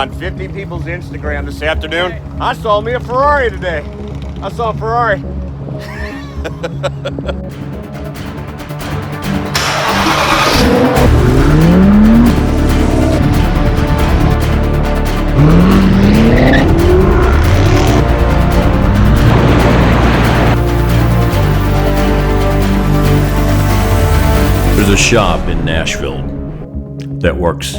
on 50 people's Instagram this afternoon. I saw me a Ferrari today. I saw a Ferrari. There's a shop in Nashville that works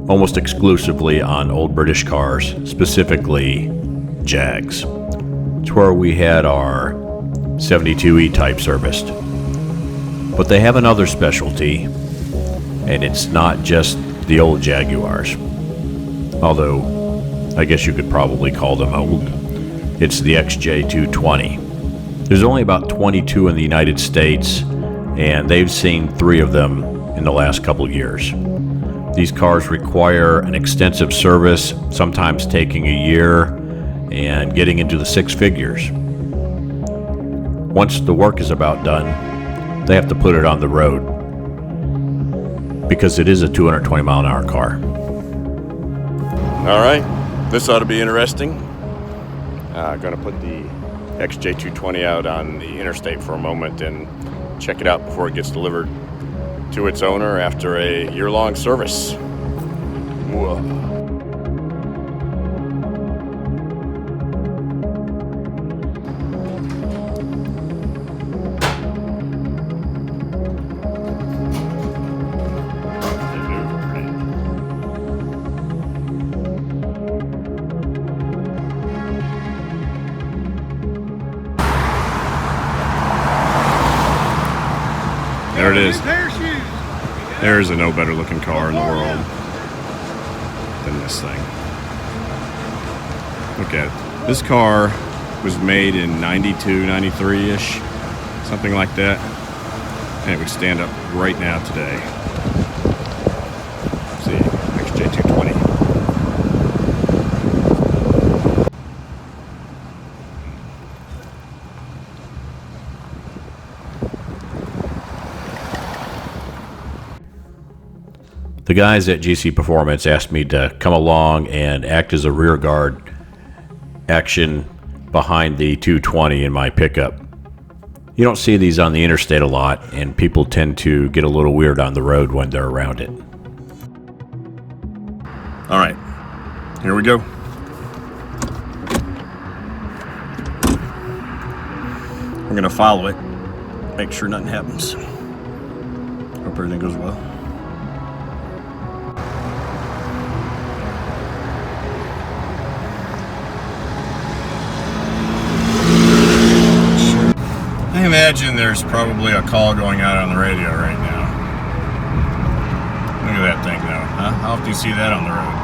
almost exclusively on old British cars, specifically Jags. It's where we had our 72 E-Type serviced. But they have another specialty, and it's not just the old Jaguars. Although, I guess you could probably call them old. It's the XJ220. There's only about 22 in the United States, and they've seen 3 of them in the last couple of years. These cars require an extensive service, sometimes taking a year and getting into the 6 figures. Once the work is about done, they have to put it on the road because it is a 220 mile an hour car. All right, this ought to be interesting. Going to put the XJ220 out on the interstate for a moment and check it out before it gets delivered to its owner after a year-long service. Whoa. There it is. There's a no better looking car in the world than this thing. Look at it. This car was made in 92, 93-ish, something like that. And it would stand up right now today. See, XJ220. The guys at GC Performance asked me to come along and act as a rear guard action behind the 220 in my pickup. You don't see these on the interstate a lot, and people tend to get a little weird on the road when they're around it. All right, here we go. We're gonna follow it, make sure nothing happens. Hope everything goes well. I imagine there's probably a call going out on the radio right now. Look at that thing though, huh? How often do you see that on the road?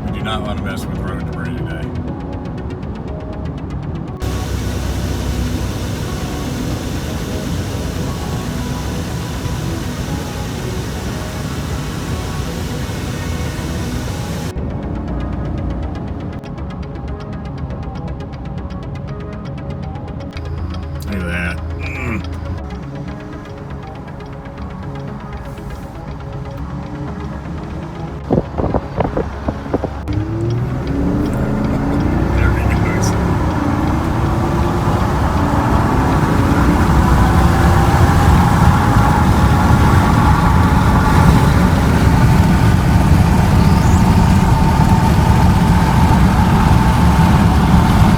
We do not want to mess with road debris today. Look at that. There he goes.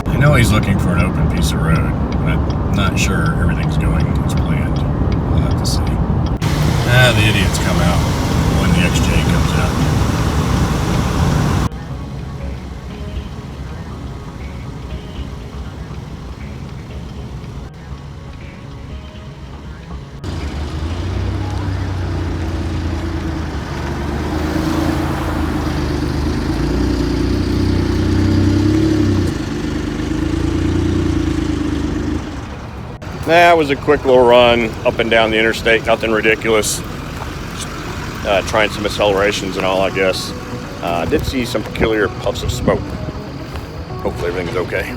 I know he's looking for an open piece of road, but not sure everything's going as planned. We'll have to see. The idiots come out when the XJ comes out. That was a quick little run up and down the interstate, nothing ridiculous. trying some accelerations and all, I guess. I did see some peculiar puffs of smoke. Hopefully everything is okay.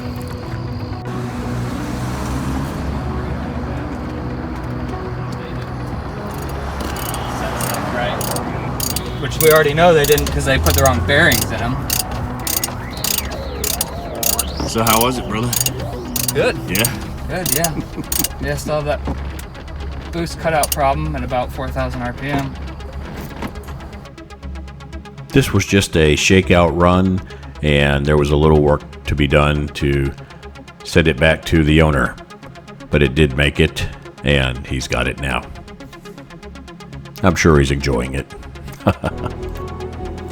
Right. Which we already know they didn't, because they put the wrong bearings in them. So how was it, brother? Good. Yeah? Good, yeah. Yeah, still have that boost cutout problem at about 4,000 RPM. This was just a shakeout run, and there was a little work to be done to send it back to the owner. But it did make it, and he's got it now. I'm sure he's enjoying it.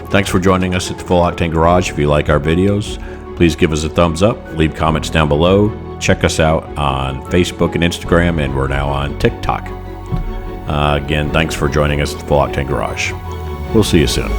Thanks for joining us at the Full Octane Garage. If you like our videos, please give us a thumbs up, leave comments down below. Check us out on Facebook and Instagram, and we're now on TikTok. Again, thanks for joining us at the Full Octane Garage. We'll see you soon.